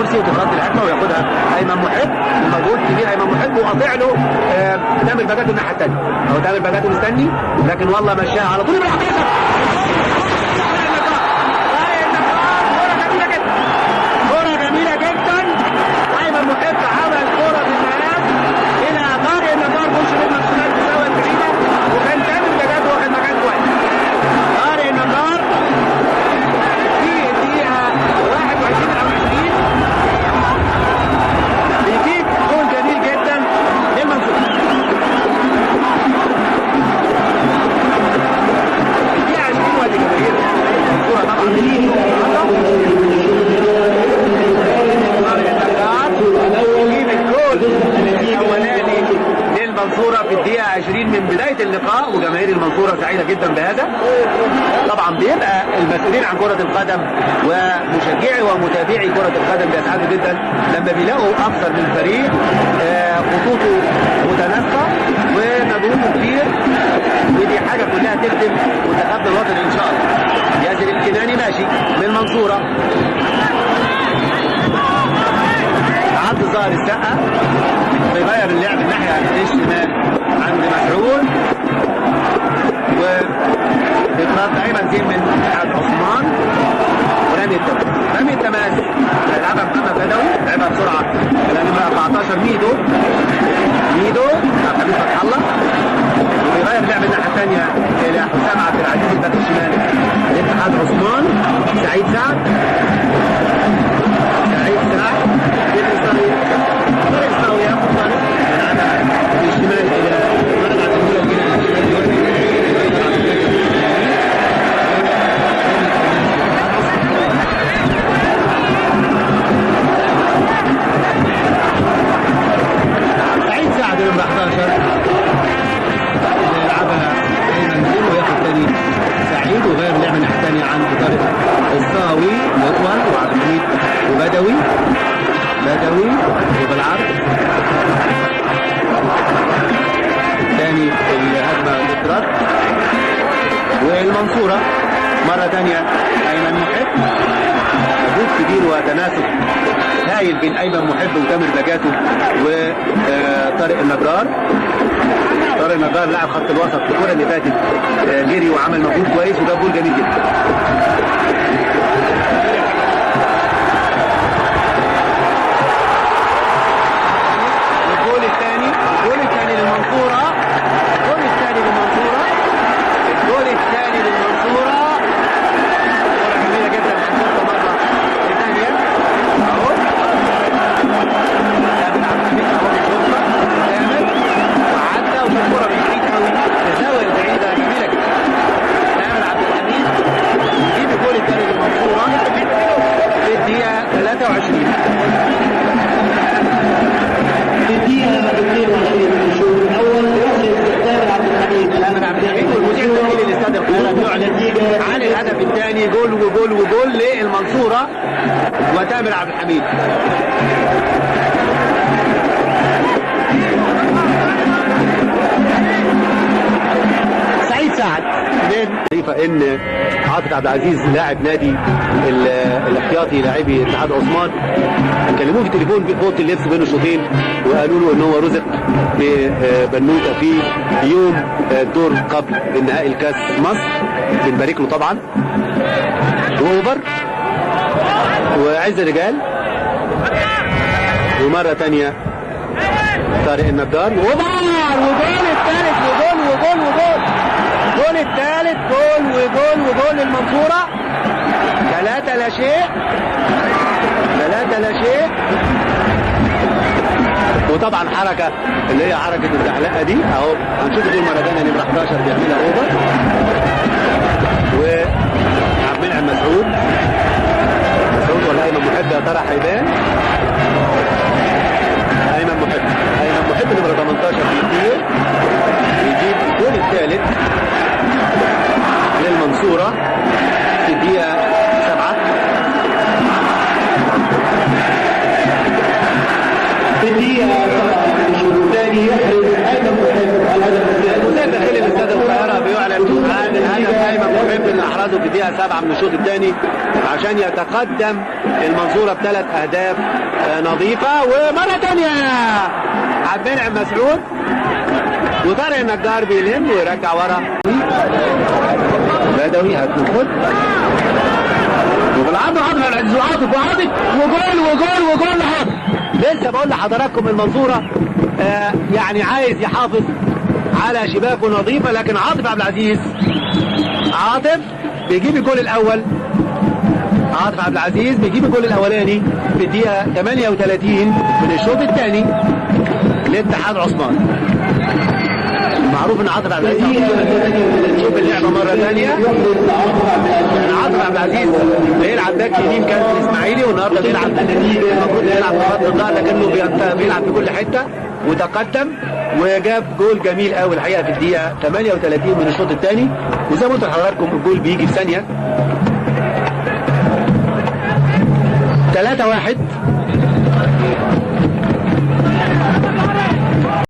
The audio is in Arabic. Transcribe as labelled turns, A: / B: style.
A: الرئيسي وتترد الهجمه وياخدها ايمن محب. المجهود كبير ايمن محب وقاطع له تامر بجاته الناحيه الثانيه، او تامر بجاته مستني لكن والله مشاها على طول. كرة جميلة جدا. ايمن محب عمل كرة في الملعب الى طارق النجار بوش رجله الشمال في زاوية بعيدة، وكان تامر بجاته واخد مكان كويس. طارق النجار في الدقيقة 21 او 20 بيجيب جول جميل جدا للمنصورة. الدقيقة 20 وادي جماهير المنصورة طبعا الاولاني للمنصورة في الدقيقة 20 من بداية اللقاء، وجماهير المنصورة سعيدة جدا بهذا. طبعا بيبقى المسؤولين عن كرة القدم ومشجعي ومتابعي كرة القدم بيسعدوا جدا لما بيلاقوا اكثر من فريق خطوطه متناسقة ومجهوده كبير، ودي حاجة كلها تخدم منتخبنا الوطني ان شاء الله. ياسر الكناني ماشي من المنصورة، عبد الظاهر السقا بيغير اللعب الناحية الشمال عند مسعود، وبيترد ايمن زين من عثمان، ورمي التماس. رمي التماس هيلعبها محمد بدوي، لعبها بسرعة الى نمرة 14 ميدو خليل فتح الله، وبيغير اللعب الناحية الثانية الى حسام عبد العزيز الباك الشمال لاتحاد عثمان. سعيد سعد طارق ياخد طارق في الشمال الى مرجع سعيد سعد نمرة 11 يلعبها ايمن زين وياخد ثاني سعيد، وغير اللعبه الناحيه الثانيه عند طارق الصاوي مطول وعبد الحميد وبدوي وبالعرض ثاني الهجمه بترد. والمنصوره مره ثانيه ايمن محب، مجهود كبير وتناسق هايل بين ايمن محب وتامر بجاته وطارق النجار. طارق النجار لاعب خط الوسط في الكره اللي فاتت جري وعمل مجهود كويس وجاب جول جميل جدا. الجول الثاني للمنصورة، كرة جميلة جدا مرة ثانية اهو. وعدى والكرة بعيد قوي في الزاوية البعيدة جميلة جدا. تامر عبد الحميد يجيب الجول الثاني للمنصورة في الدقيقة 23. في الدقيقة 22 الشوط الأول يحرز تامر عبد الحميد والمذيع التحليلي للاستاد القاهرة بيعلن عن الهدف الثاني. جول للمنصورة وتامر عبد الحميد. سعيد سعد ان عاطف عبد العزيز لاعب نادي الاحتياطي لاعبي اتحاد عثمان كلموه في التليفون في اوضه اللبس بين الشوطين وقالوا له ان هو رزق ببنوته في يوم الدور قبل النهائي الكاس مصر، بنبارك له طبعا. واوفر وعز الرجال، ومره ثانيه طارق النجار وجول الثالث جول الثالث جول للمنصورة. 3 لا شيء. وطبعا حركة اللي هي حركة الزحلقة دي اهو هنشوف دول مرة ثانية نمرة 11 بيعملها اوفر. وعبد المنعم مسعود ولا ايمن محب يا ترى هيبان؟ ايمن محب نمرة 18 بيطير يجيب الجول الثالث للمنصورة في الدقيقة 7. في الدقيقة 7 الشوط الثاني يحرز ايمن محب الهدف الثاني. المذيع الداخلي لاستاد القاهرة بيعلن عن الهدف ايمن محب اللي احرزه في الدقيقة الدقيقة 7 من الشوط الثاني عشان يتقدم المنصورة ب3 أهداف نظيفة. ومرة ثانية عبد المنعم مسعود وطارق النجار بيلم ويرجع ورا بدوي هتنفذ وبالعرض عاطف عبد العزيز وعاطف وجول لحاطف. لسه بقول لحضراتكم المنصورة يعني عايز يحافظ على شباكه نظيفة، لكن عاطف عبد العزيز بيجيب الجول الأول. عاطف عبد العزيز بيجيب الجول الأولاني في الدقيقة 38 من الشوط الثاني لاتحاد عثمان. معروف ان عاطف عبد العزيز نشوف اللعبه مره ثانيه. يعني عاطف عبد العزيز بيلعب باك يمين كان في الاسماعيلي، والنهارده بيلعب المفروض بيلعب في خط الظهر لكنه بيلعب في كل حته، وتقدم وجاب جول جميل قوي الحقيقه في الدقيقه 38 من الشوط الثاني. وزي ما قلت لحضراتكم الجول بيجي في ثانيه. 3-1